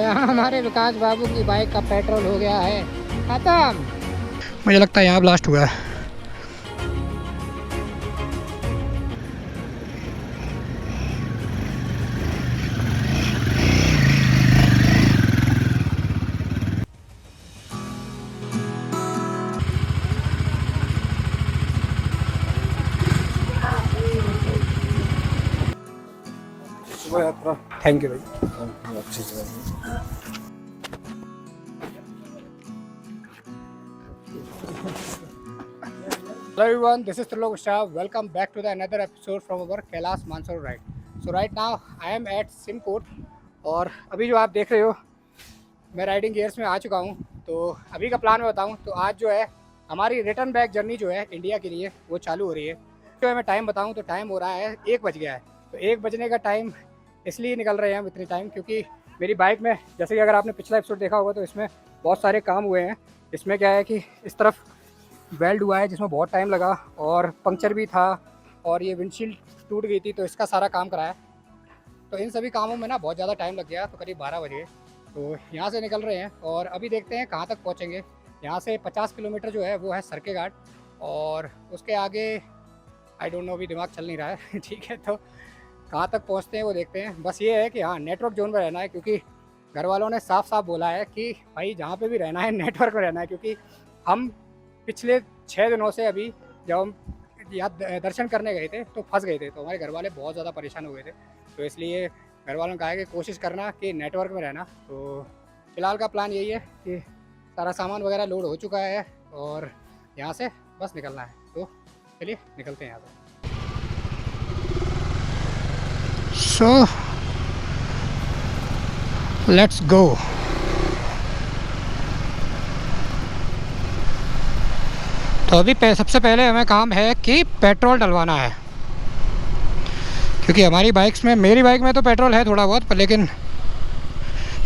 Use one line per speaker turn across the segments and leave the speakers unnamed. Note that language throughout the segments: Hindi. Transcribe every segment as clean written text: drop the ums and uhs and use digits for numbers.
यहाँ हमारे विकास बाबू की बाइक का पेट्रोल हो गया है खत्म।
मुझे लगता है यहाँ ब्लास्ट हुआ है। थैंक यू भाई।
Hello everyone, this is Trilok Shah. Welcome back to the another episode from our Kailash Mansarovar ride. So right now I am at Simcoot और अभी जो आप देख रहे हो मैं राइडिंग गियर्स में आ चुका हूँ। तो अभी का प्लान मैं बताऊँ तो आज जो है हमारी रिटर्न बैक जर्नी जो है इंडिया के लिए वो चालू हो रही है। जो है मैं टाइम बताऊँ तो टाइम हो रहा है 1 बज गया है। तो 1 बजने का टाइम इसलिए निकल रहे हैं हम इतनी टाइम क्योंकि मेरी बाइक में जैसे कि अगर आपने पिछला एपिसोड देखा होगा तो इसमें बहुत सारे काम हुए हैं। इसमें क्या है कि इस तरफ वेल्ड हुआ है जिसमें बहुत टाइम लगा और पंक्चर भी था और ये विंडशील्ड टूट गई थी तो इसका सारा काम कराया। तो इन सभी कामों में ना बहुत ज़्यादा टाइम लग गया। तो करीब 12 बजे तो यहाँ से निकल रहे हैं और अभी देखते हैं कहाँ तक पहुँचेंगे। यहाँ से 50 किलोमीटर जो है वो है सरके घाट और उसके आगे आई डोंट नो, अभी दिमाग चल नहीं रहा है ठीक है, तो कहाँ तक पहुँचते हैं वो देखते हैं। बस ये है कि हाँ नेटवर्क जोन में रहना है क्योंकि घर वालों ने साफ साफ बोला है कि भाई जहाँ पे भी रहना है नेटवर्क में रहना है। क्योंकि हम पिछले 6 दिनों से अभी जब हम यहाँ दर्शन करने गए थे तो फंस गए थे। तो हमारे घर वाले बहुत ज़्यादा परेशान हुए थे तो इसलिए घर वालों ने कहा है कि कोशिश करना कि नेटवर्क में रहना। तो फ़िलहाल का प्लान यही है कि सारा सामान वगैरह लोड हो चुका है और यहाँ से बस निकलना है। तो चलिए निकलते हैं यहाँ से।
So let's go. तो अभी सबसे पहले हमें काम है कि पेट्रोल डलवाना है क्योंकि हमारी बाइक्स में, मेरी बाइक में तो पेट्रोल है थोड़ा बहुत पर लेकिन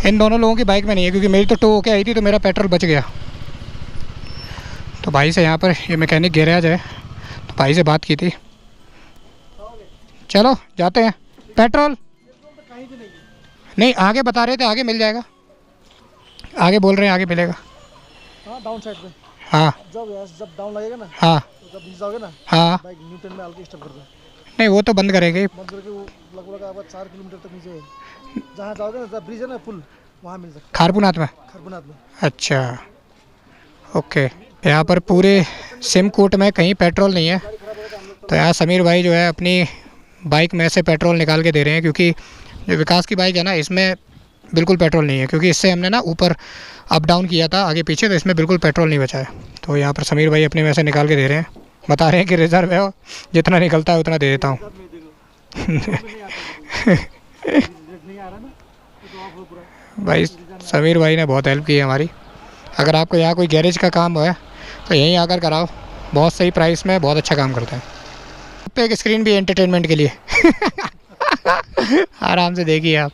इन दोनों लोगों की बाइक में नहीं है क्योंकि मेरी तो टो होके आई थी तो मेरा पेट्रोल बच गया। तो भाई से यहाँ पर ये मैकेनिक गैरेज है तो भाई से बात की थी, चलो जाते हैं। पेट्रोल नहीं आगे बता रहे थे आगे मिल जाएगा, आगे बोल रहे हैं आगे मिलेगा।
हाँ डाउन साइड पे।
हाँ
जब डाउन लगेगा ना,
हाँ
तो जब नीचे जाओगे ना,
हाँ
बाइक न्यूटन में हल्के स्टॉप कर दो।
नहीं वो तो बंद करेंगे,
बंद करके वो लगभग आपका 4 किलोमीटर तक नीचे है। जहाँ जाओगे ना, जब ब्रिज है ना पुल, वहाँ मिल सकता
खारपुनाथ में।
है, खरबुनाथ में।
अच्छा ओके। यहाँ पर पूरे सिमकोट में कहीं पेट्रोल नहीं है तो यहाँ समीर भाई जो है अपनी बाइक में से पेट्रोल निकाल के दे रहे हैं क्योंकि जो विकास की बाइक है ना इसमें बिल्कुल पेट्रोल नहीं है क्योंकि इससे हमने ना ऊपर अप डाउन किया था आगे पीछे तो इसमें बिल्कुल पेट्रोल नहीं बचा है। तो यहाँ पर समीर भाई अपने में से निकाल के दे रहे हैं, बता रहे हैं कि रिजर्व है जितना निकलता है उतना दे देता हूँ भाई समीर भाई ने बहुत हेल्प की है हमारी। अगर आपको यहाँ कोई गैरेज का काम है तो यहीं आकर कराओ, बहुत सही प्राइस में बहुत अच्छा काम करता है। पे एक स्क्रीन भी एंटरटेनमेंट के लिए आराम से देखिए आप।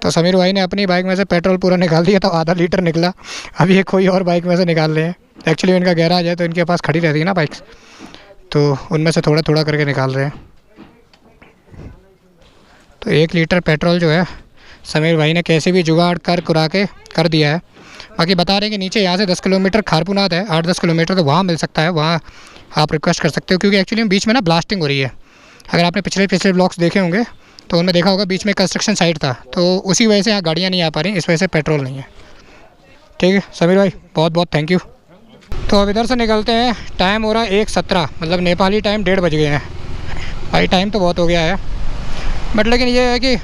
तो समीर भाई ने अपनी बाइक में से पेट्रोल पूरा निकाल दिया तो आधा लीटर निकला। अभी ये कोई और बाइक में से निकाल रहे हैं। एक्चुअली इनका गैराज है तो इनके पास खड़ी रहती है ना बाइक्स, तो उनमें से थोड़ा थोड़ा करके निकाल रहे हैं। तो 1 लीटर पेट्रोल जो है समीर भाई ने कैसे भी जुगाड़ करा के कर दिया है। बाकी बता रहे हैं कि नीचे यहाँ से 10 किलोमीटर खारपुनाथ है, 8-10 किलोमीटर, तो वहाँ मिल सकता है, वहाँ आप रिक्वेस्ट कर सकते हो क्योंकि एक्चुअली बीच में ना ब्लास्टिंग हो रही है। अगर आपने पिछले ब्लॉग्स देखे होंगे तो उनमें देखा होगा बीच में कंस्ट्रक्शन साइट था तो उसी वजह से यहाँ गाड़ियाँ नहीं आ पा रही, इस वजह से पेट्रोल नहीं है। ठीक है समीर भाई बहुत बहुत थैंक यू। तो अब इधर से निकलते हैं, टाइम हो रहा है 1:17, मतलब नेपाली टाइम 1:30 बज गए हैं। भाई टाइम तो बहुत हो गया है बट लेकिन ये है कि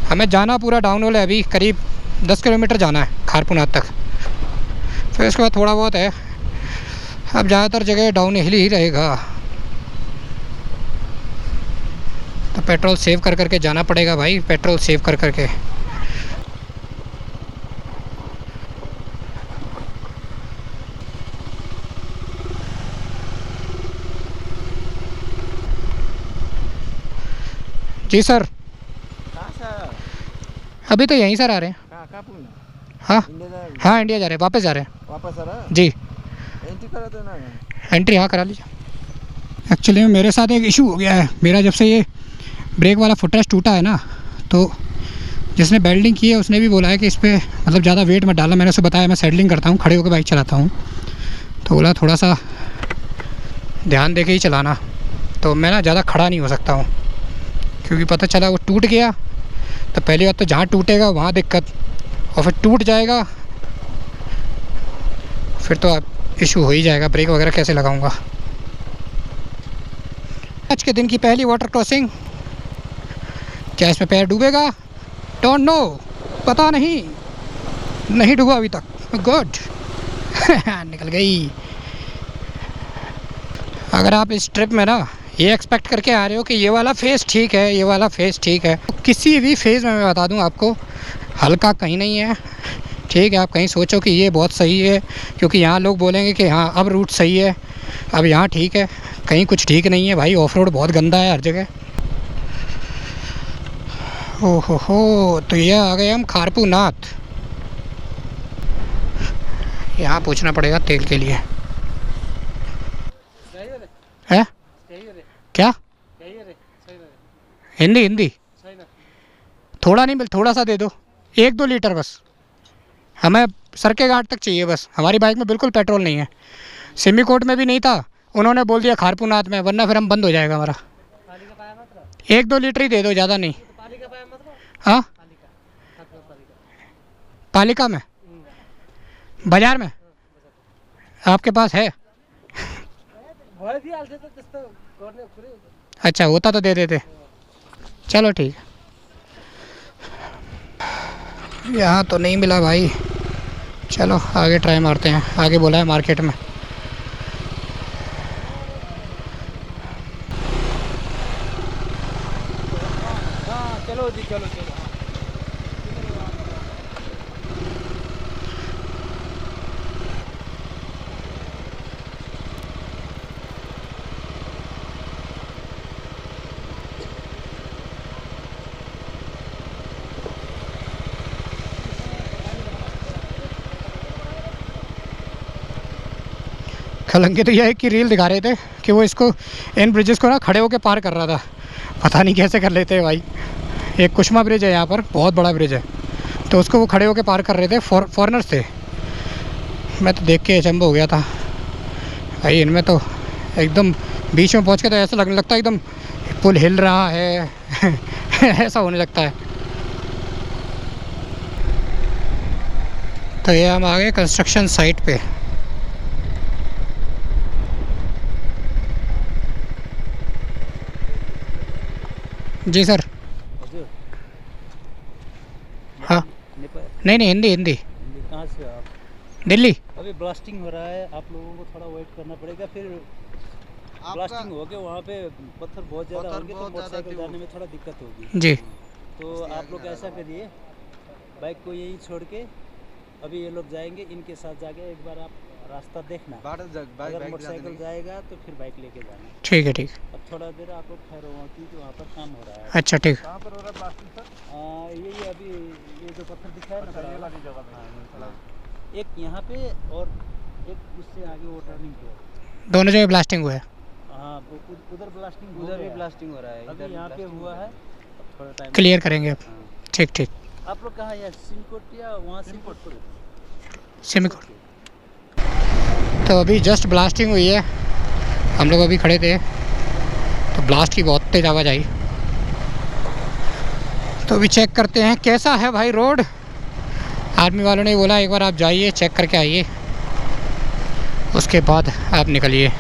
हमें जाना पूरा डाउन हिल है, अभी करीब 10 किलोमीटर जाना है खारपुनाथ तक, फिर इसके बाद थोड़ा बहुत है। अब ज़्यादातर जगह डाउन हिल ही रहेगा तो पेट्रोल सेव कर करके जाना पड़ेगा भाई, पेट्रोल सेव कर करके। जी सर। अभी तो यहीं सर आ रहे हैं। हाँ हाँ इंडिया जा रहे हैं, वापस जा रहे हैं।
वापस आ रहा है
जी
एंट्री करा देना है।
एंट्री हाँ करा लीजिए। एक्चुअली मेरे साथ एक इशू हो गया है, मेरा जब से ये ब्रेक वाला फुटरेस्ट टूटा है ना तो जिसने बेल्डिंग की है उसने भी बोला है कि इस पर मतलब ज़्यादा वेट मत डालना। मैंने उसे बताया मैं सैडलिंग करता हूँ, खड़े होकर बाइक चलाता हूँ, तो बोला थोड़ा सा ध्यान दे के ही चलाना। तो मैं ना ज़्यादा खड़ा नहीं हो सकता हूँ, क्योंकि पता चला वो टूट गया तो पहली बात तो जहाँ टूटेगा वहाँ दिक्कत, और फिर टूट जाएगा फिर तो आप इशू हो ही जाएगा, ब्रेक वगैरह कैसे लगाऊंगा। आज के दिन की पहली वाटर क्रॉसिंग, क्या इसमें पैर डूबेगा? डोंट नो, पता नहीं, नहीं डूबा अभी तक। गुड निकल गई। अगर आप इस ट्रिप में ना ये एक्सपेक्ट करके आ रहे हो कि ये वाला फेस ठीक है, ये वाला फेस ठीक है, तो किसी भी फेज़ में मैं बता दूं आपको हल्का कहीं नहीं है। ठीक है, आप कहीं सोचो कि ये बहुत सही है क्योंकि यहाँ लोग बोलेंगे कि हाँ अब रूट सही है, अब यहाँ ठीक है, कहीं कुछ ठीक नहीं है भाई। ऑफ रोड बहुत गंदा है हर जगह। ओहो, तो ये आ गए हम खारपू नाथ। यहाँ पूछना पड़ेगा तेल के लिए। है क्या? हिंदी हिंदी थोड़ा नहीं, थोड़ा सा दे दो, 1-2 लीटर बस। हमें सर के घाट तक चाहिए बस। हमारी बाइक में बिल्कुल पेट्रोल नहीं है। सिमीकोट में भी नहीं था, उन्होंने बोल दिया खारपूनाथ में, वरना फिर हम बंद हो जाएगा हमारा। 1-2 लीटर ही दे दो, ज़्यादा नहीं। हाँ, पालिका में, बाजार में आपके पास है? अच्छा, होता तो दे देते। चलो ठीक है। यहाँ तो नहीं मिला भाई, चलो आगे ट्राई मारते हैं। आगे बोला है मार्केट में।
चलो जी, चलो चलो।
खलंगे तो यह एक की रील दिखा रहे थे कि वो इसको इन ब्रिजेस को ना खड़े होकर पार कर रहा था। पता नहीं कैसे कर लेते हैं भाई। एक कुशमा ब्रिज है यहाँ पर, बहुत बड़ा ब्रिज है, तो उसको वो खड़े होकर पार कर रहे थे। फॉरेनर्स थे। मैं तो देख के अचंभव हो गया था भाई। इनमें तो एकदम बीच में पहुँच के तो ऐसा लगने लगता है एकदम पुल हिल रहा है ऐसा होने लगता है। तो ये हम आ गए कंस्ट्रक्शन साइट पे। जी सर। हाँ, नहीं नहीं, हिंदी हिंदी।
कहाँ से आप?
दिल्ली।
अभी ब्लास्टिंग हो रहा है, आप लोगों को थोड़ा वेट करना पड़ेगा। फिर ब्लास्टिंग हो गया, वहाँ पे पत्थर बहुत ज़्यादा होंगे तो मोटरसाइकिल जाने में थोड़ा दिक्कत होगी
जी।
तो आप लोग ऐसा करिए, बाइक को यहीं छोड़ के अभी ये लोग जाएंगे, इनके साथ जाके एक बार आप रास्ता देखना। अगर मोटरसाइकिल जाएगा तो फिर बाइक लेके जाना।
ठीक है, ठीक।
अब थोड़ा देर आप लोग ठहरो वहाँ, क्योंकि वहाँ पर काम हो रहा है।
अच्छा, ठीक।
कहाँ पर हो रहा है ब्लास्टिंग सर?
ये अभी ये जो पत्थर दिख रहा है ना,
ये वाली जगह पे।
एक यहाँ पे और एक उससे आगे वो टर्निंग पे,
दोनों जगह ब्लास्टिंग हुआ है।
हाँ, उधर ब्लास्टिंग,
उधर भी ब्लास्टिंग हो रहा है,
अभी यहाँ पे हुआ है। अब थोड़ा टाइम
क्लियर करेंगे अब। ठीक ठीक।
आप लोग कहाँ है? सिमकोट या वहाँ से?
सिमिकोट। तो अभी जस्ट ब्लास्टिंग हुई है, हम लोग अभी खड़े थे तो ब्लास्ट की बहुत तेज आवाज़ आई। तो अभी चेक करते हैं कैसा है भाई रोड। आर्मी वालों ने बोला एक बार आप जाइए, चेक करके आइए, उसके बाद आप निकलिए।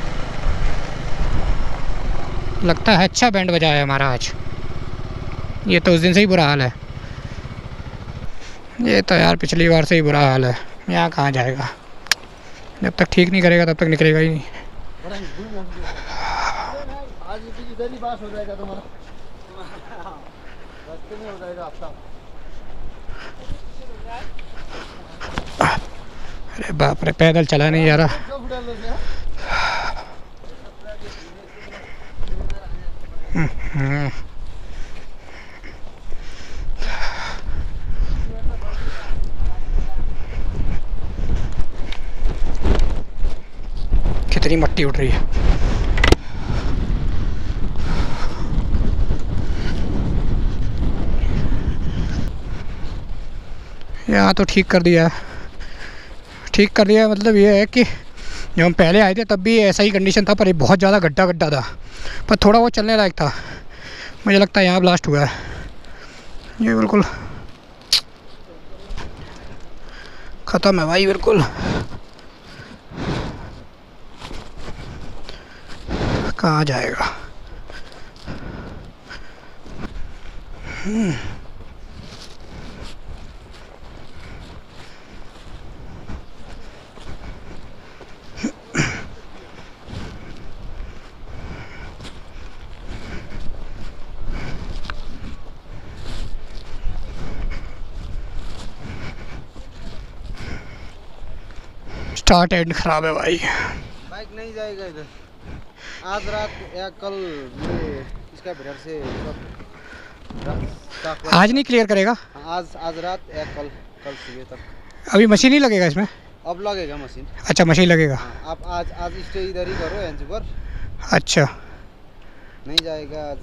लगता है अच्छा बैंड बजा है हमारा आज। ये तो उस दिन से ही बुरा हाल है। ये तो यार पिछली बार से ही बुरा हाल है। यहाँ कहाँ जाएगा, जब तक ठीक नहीं करेगा तब तक निकलेगा ही नहीं।
आज इधर ही बात हो जाएगा तुम्हारा, रास्ते में हो जाएगा आपका।
अरे बाप रे, पैदल चला नहीं जा रहा। कितनी मट्टी उड़ रही है। यहाँ तो ठीक कर दिया है, ठीक कर दिया मतलब ये है कि जब हम पहले आए थे तब भी ऐसा ही कंडीशन था, पर ये बहुत ज़्यादा गड्ढा गड्ढा था, पर थोड़ा वो चलने लायक था। मुझे लगता है यहाँ ब्लास्ट हुआ है, ये बिल्कुल ख़त्म है भाई, बिल्कुल कहाँ जाएगा। स्टार्ट एंड खराब है भाई।
बाइक नहीं जाएगा इधर। आज रात या कल ये इसका भीड़ से
आज नहीं क्लियर करेगा,
आज रात या कल सुबह तक।
अभी मशीन ही लगेगा इसमें?
अब लगेगा मशीन।
अच्छा मशीन लगेगा।
आप आज स्टे इधर ही करो एनजी पर।
अच्छा
नहीं जाएगा आज।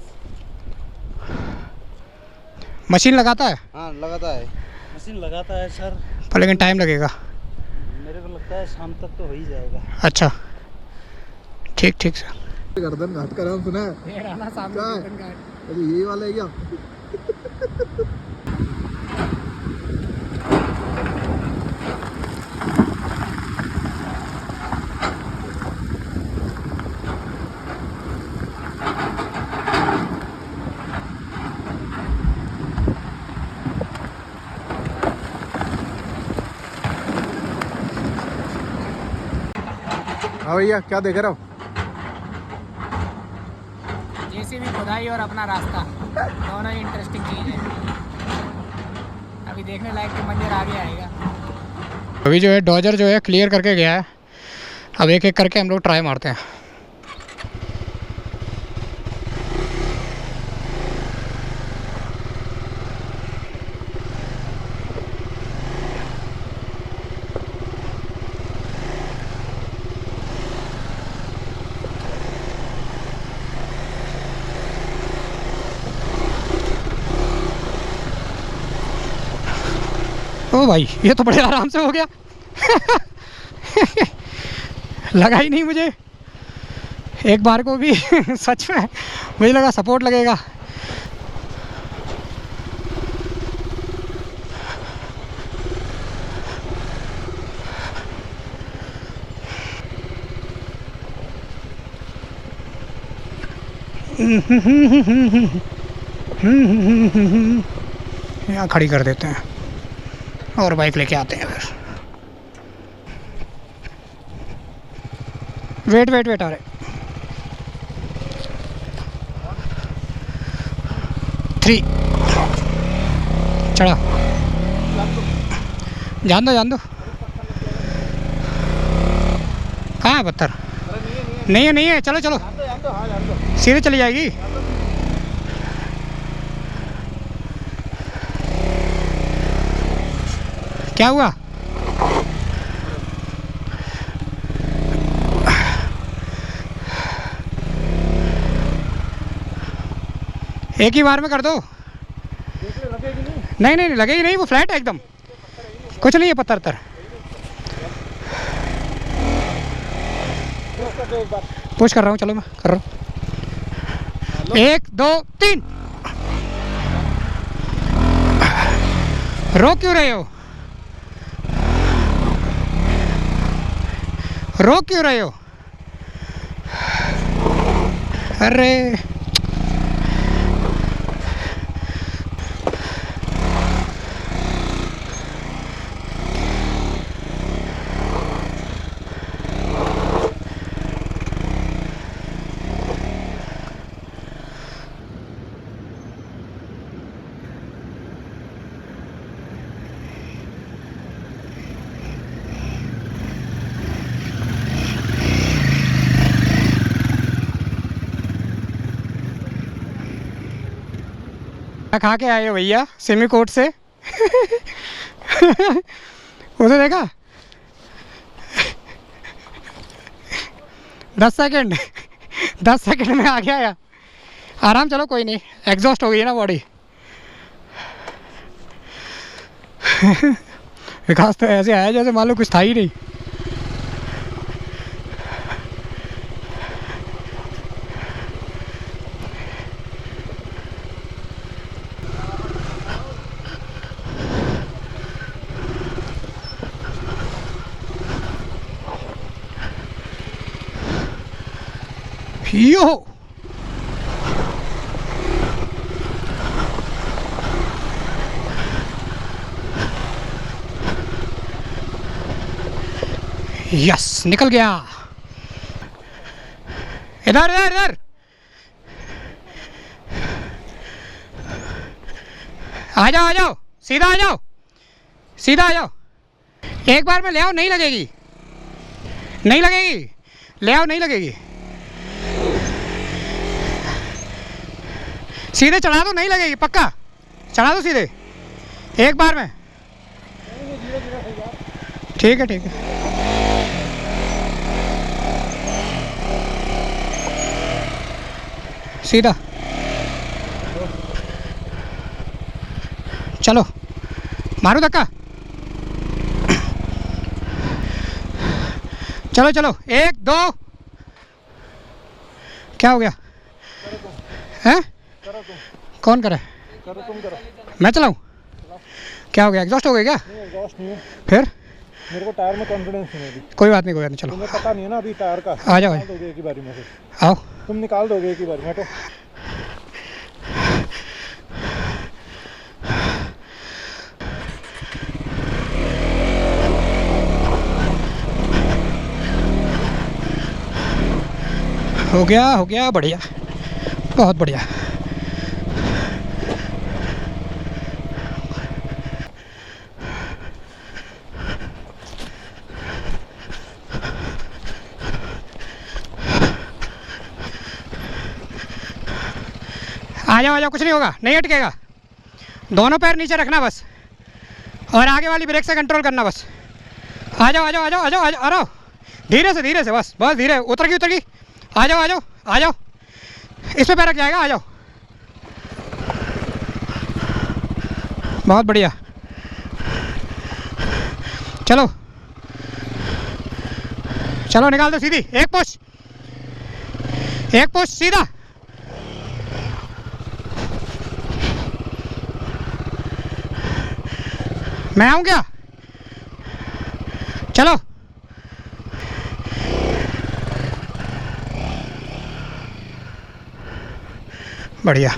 मशीन लगाता है?
हाँ लगाता है,
मशीन लगाता है सर,
पर लेकिन टाइम लगेगा।
मेरे को लगता है शाम तक तो हो ही जाएगा।
अच्छा ठीक ठीक सर।
गर्दन घाट का नाम सुना है?
ये रहा सामने
क्या है?
गर्दन घाट।
अरे यही वाला है क्या? हाँ भैया क्या देख रहे हो?
जेसीबी खुदाई और अपना रास्ता दोनों ही इंटरेस्टिंग चीज़ है। अभी देखने लायक तो मंजर आगे आएगा।
अभी जो है डॉजर जो है क्लियर करके गया है, अब एक एक करके हम लोग ट्राई मारते हैं। ओ भाई ये तो बड़े आराम से हो गया। लगा ही नहीं मुझे एक बार को भी। सच में मुझे लगा सपोर्ट लगेगा। यहाँ खड़ी कर देते हैं और बाइक लेके आते हैं फिर। वेट वेट वेट आ रहे 3 चढ़ा, जान दो कहाँ है पत्थर? नहीं है चलो चलो सीधे चली जाएगी। क्या हुआ? एक ही बार में कर दो। नहीं लगेगी नहीं, वो फ्लैट है एकदम, कुछ नहीं है पत्थर तर। पुश कर रहा हूँ, चलो मैं कर रहा हूँ। 1 2 3। रोक क्यों रहे हो? रोक क्यों रहे हो? अरे खा के आए हो भैया सिमीकोट से? उसे देखा 10 सेकंड में आ गया। आराम चलो, कोई नहीं, एग्जॉस्ट हो गई है ना बॉडी। विकास तो ऐसे आया जैसे मान लो कुछ था ही नहीं। यो यस, निकल गया। इधर इधर इधर, आ जाओ आ जाओ, सीधा आ जाओ, सीधा आ जाओ। एक बार में ले आओ, नहीं लगेगी, नहीं लगेगी, ले आओ, नहीं लगेगी। सीधे चढ़ा दो, नहीं लगेगी, पक्का चढ़ा दो सीधे एक बार में। ठीक है ठीक है। सीधा चलो, मारो धक्का। चलो चलो, 1 2। क्या हो गया? हैं? कौन करे?
करो तुम करो।
मैं चलाऊं? क्या हो गया? एग्जॉस्ट हो गया क्या?
नहीं एग्जॉस्ट नहीं है,
फिर
मेरे को टायर में कॉन्फिडेंस नहीं है अभी।
कोई बात नहीं, कोई बात नहीं, चलो।
तुम्हें पता नहीं है ना अभी टायर का।
आ जाओ,
निकाल दोगे एक ही बारी में फिर।
आओ।
तुम निकाल दोगे एक ही बारी में तो।
हो गया, बढ़िया, बहुत बढ़िया। आ जाओ, कुछ नहीं होगा, नहीं अटकेगा। दोनों पैर नीचे रखना बस, और आगे वाली ब्रेक से कंट्रोल करना बस। आ जाओ, धीरे से, बस धीरे। उतर गई। आ जाओ, इस पे पैर रख जाएगा। आ जाओ, बहुत बढ़िया। चलो निकाल दो सीधी, एक पोस्ट सीधा। मैं आऊं क्या? चलो, बढ़िया।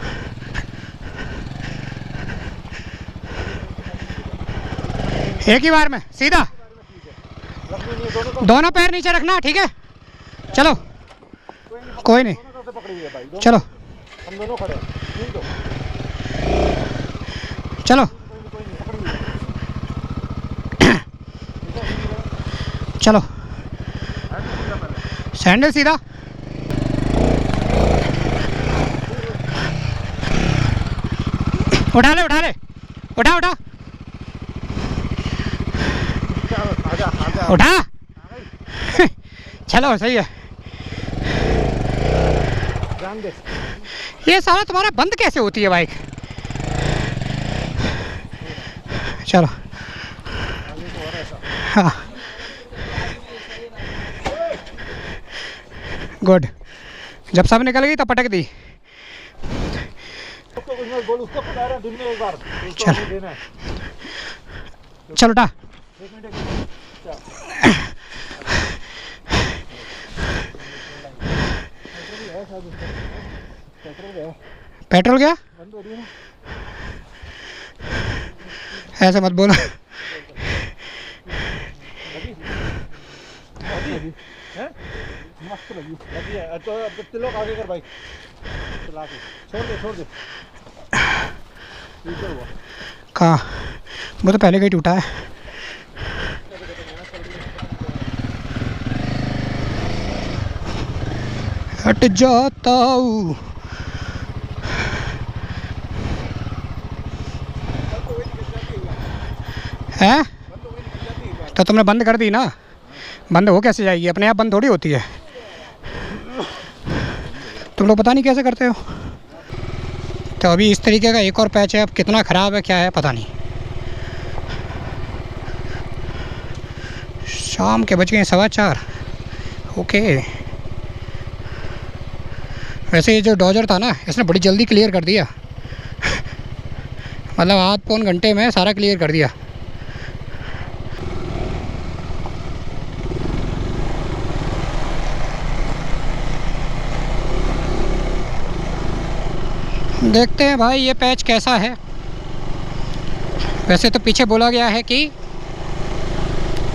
एक ही बार में सीधा, दोनों पैर नीचे रखना, ठीक है? चलो, कोई नहीं, चलो
हम दोनों खड़े हैं, ठीक हो?
चलो चलो, सैंडल सीधा। उठा ले, उठा। उठा। चलो, सही है।
ध्यान दे।
ये सारा तुम्हारा बंद कैसे होती है बाइक? चलो, हाँ, गुड। जब सब निकल गई तब पटक दी।
बोल उसको पता है दिन में एक बार
चल।
देना है।
चल उठा।
एक मिनट
पेट्रोल गया?
बंद हो रही है ना?
ऐसे मत बोलो।
मस्त लगी है। तो अब तिलक आगे कर बाइक चला के, छोड़ दे।
कहाँ? वो तो पहले का ही टूटा है। हट जाता हूँ। हैं? तो तुमने बंद कर दी ना? बंद हो कैसे जाएगी? अपने आप बंद थोड़ी होती है। तुम लोग पता नहीं कैसे करते हो। तो अभी इस तरीके का एक और पैच है, अब कितना ख़राब है क्या है पता नहीं। शाम के बज गए 4:15। ओके, वैसे ये जो डॉजर था ना, इसने बड़ी जल्दी क्लियर कर दिया। मतलब आध पौन घंटे में सारा क्लियर कर दिया। देखते हैं भाई ये पैच कैसा है। वैसे तो पीछे बोला गया है कि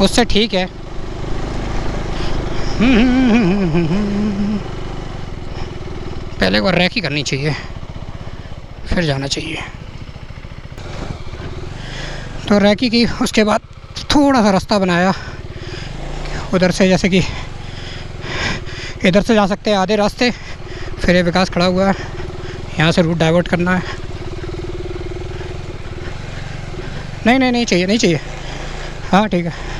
उससे ठीक है। पहले एक बार रैकी करनी चाहिए, फिर जाना चाहिए। तो रैकी की, उसके बाद थोड़ा सा रास्ता बनाया उधर से, जैसे कि इधर से जा सकते हैं आधे रास्ते। फिर ये विकास खड़ा हुआ है, यहाँ से रूट डाइवर्ट करना है। नहीं नहीं नहीं चाहिए, नहीं चाहिए। हाँ ठीक है।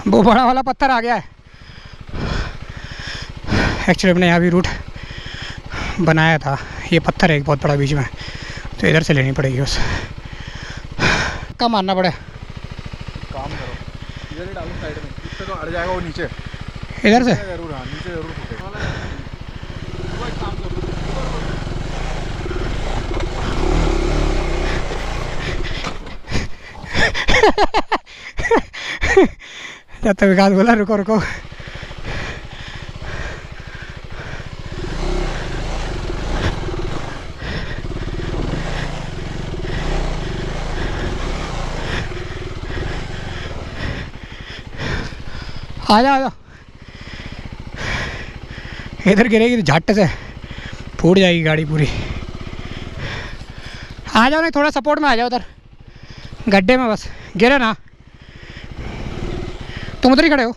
वो बड़ा वाला पत्थर आ गया है। एक्चुअली हमने यहाँ भी रूट बनाया था। ये पत्थर है एक बहुत बड़ा बीच में, तो इधर से लेनी पड़ेगी बस। क्या मारना पड़े?
काम करो, इधर ही डालो साइड में, इससे तो अड़ जाएगा वो नीचे।
इधर से
जरूर, हाँ नीचे जरूर फूटेगा।
जब तक विकास बोला रुको रुको। आ जाओ आ जाओ। इधर गिरेगी तो झट से फूट जाएगी गाड़ी पूरी। आ जाओ, नहीं थोड़ा सपोर्ट में आ जाओ उधर गड्ढे में, बस गिरे ना। तुम उधर ही खड़े हो।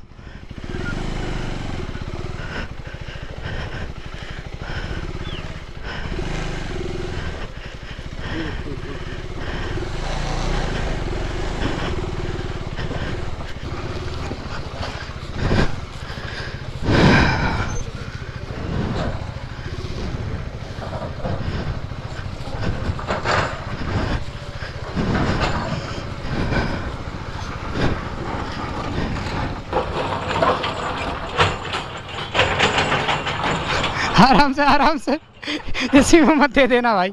आराम से इसी में मत दे देना भाई।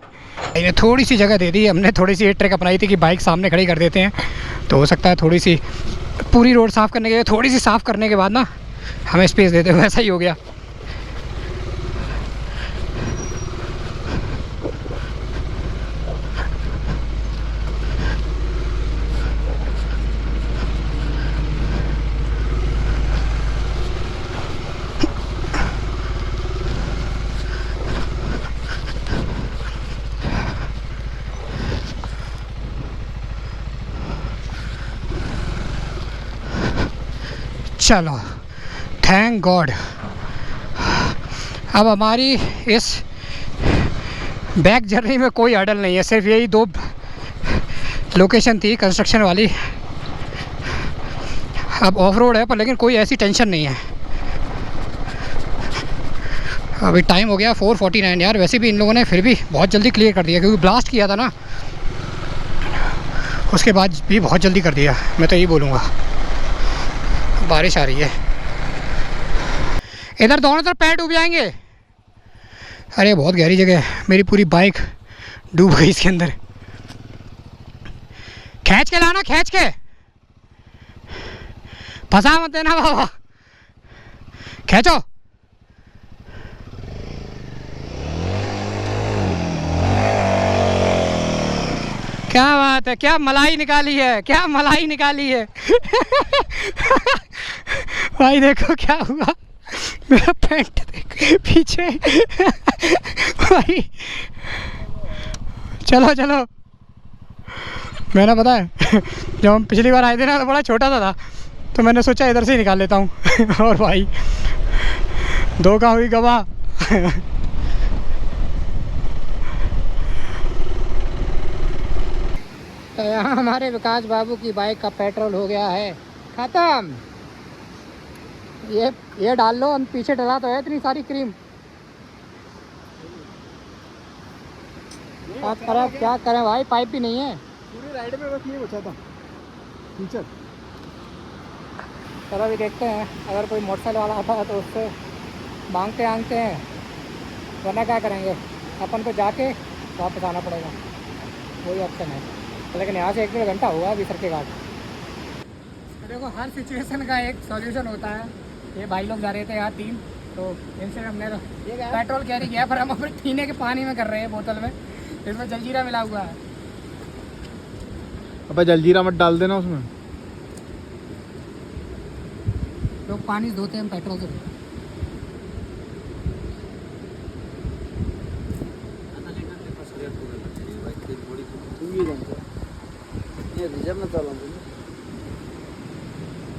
इन्हें थोड़ी सी जगह दे दी हमने, थोड़ी सी ट्रिक अपनाई थी कि बाइक सामने खड़ी कर देते हैं, तो हो सकता है थोड़ी सी पूरी रोड साफ़ करने के, थोड़ी सी साफ़ करने के बाद ना हमें स्पेस देते हुए ऐसा ही हो गया। चलो थैंक गॉड, अब हमारी इस बैक जर्नी में कोई हर्डल नहीं है। सिर्फ यही 2 लोकेशन थी कंस्ट्रक्शन वाली। अब ऑफ रोड है पर लेकिन कोई ऐसी टेंशन नहीं है। अभी टाइम हो गया 4:49 यार। वैसे भी इन लोगों ने फिर भी बहुत जल्दी क्लियर कर दिया, क्योंकि ब्लास्ट किया था ना, उसके बाद भी बहुत जल्दी कर दिया, मैं तो यही बोलूँगा। बारिश आ रही है, इधर दोनों तरफ पैर डूब जाएंगे। अरे बहुत गहरी जगह है, मेरी पूरी बाइक डूब गई इसके अंदर। खींच के लाना, खींच के, फंसा मत देना बाबा, खींचो। क्या बात है, क्या मलाई निकाली है, क्या मलाई निकाली है। भाई देखो क्या हुआ, मेरा पैंट देख पीछे। भाई चलो चलो। मैंने पता है जब हम पिछली बार आए थे ना तो बड़ा छोटा सा था, तो मैंने सोचा इधर से ही निकाल लेता हूँ। और भाई धोखा हुई गवाह।
तो यहाँ हमारे विकास बाबू की बाइक का पेट्रोल हो गया है ख़त्म। ये डाल लो, हम पीछे डला तो है इतनी सारी क्रीम। क्या करें भाई, पाइप भी नहीं है।
पूरी राइड में बस ये बचा था फीचर।
चलो अभी देखते हैं, अगर कोई मोटरसाइकिल वाला आता है तो उससे मांगते हैं, वरना क्या करेंगे, अपन को जाके वापस आना पड़ेगा, वही ऑप्शन है। लेकिन यहाँ से 1-1.5 घंटा हुआ अभी सर के घाट। देखो हर सिचुएशन का एक सॉल्यूशन होता है। ये भाई लोग जा रहे थे यहाँ 3, तो इनसे हमने पेट्रोल कैरी किया, पर हम अपने पीने के पानी में कर रहे हैं बोतल में, इसमें जलजीरा मिला हुआ है।
अबे जलजीरा मत डाल देना उसमें।
लोग पानी धोते हैं, हम पेट्रोल से धोते हैं।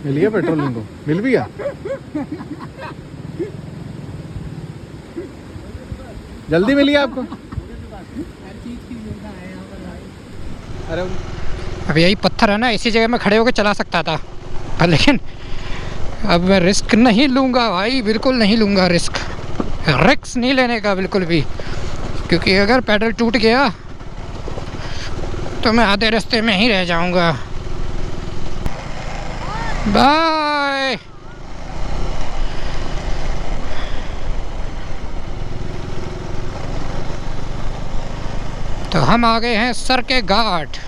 मिल गया पेट्रोल इनको, मिल भी गया। जल्दी मिल गया आपको। अरे
अब यही पत्थर है ना, इसी जगह में खड़े होकर चला सकता था, पर लेकिन अब मैं रिस्क नहीं लूँगा भाई, बिल्कुल नहीं लूँगा रिस्क नहीं लेने का बिल्कुल भी, क्योंकि अगर पैडल टूट गया तो मैं आधे रास्ते में ही रह जाऊँगा। बाय। तो हम आ गए हैं सर के घाट।